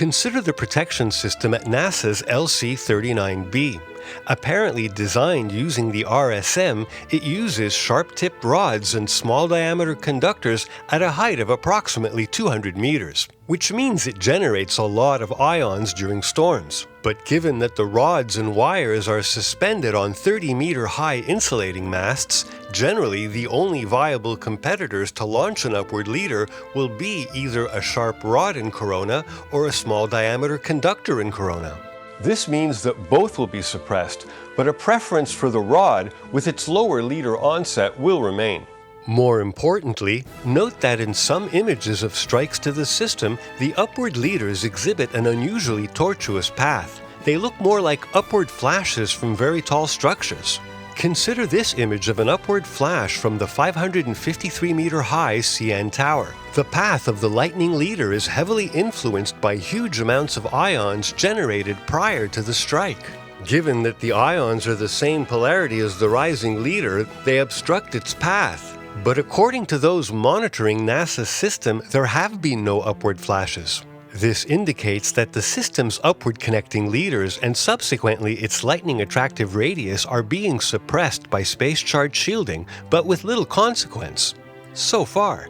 Consider the protection system at NASA's LC-39B. Apparently designed using the RSM, it uses sharp-tipped rods and small-diameter conductors at a height of approximately 200 meters, which means it generates a lot of ions during storms. But given that the rods and wires are suspended on 30-meter-high insulating masts, generally the only viable competitors to launch an upward leader will be either a sharp rod in corona or a small-diameter conductor in corona. This means that both will be suppressed, but a preference for the rod with its lower leader onset will remain. More importantly, note that in some images of strikes to the system, the upward leaders exhibit an unusually tortuous path. They look more like upward flashes from very tall structures. Consider this image of an upward flash from the 553-meter-high CN Tower. The path of the lightning leader is heavily influenced by huge amounts of ions generated prior to the strike. Given that the ions are the same polarity as the rising leader, they obstruct its path. But according to those monitoring NASA's system, there have been no upward flashes. This indicates that the system's upward connecting leaders and subsequently its lightning attractive radius are being suppressed by space charge shielding, but with little consequence. So far.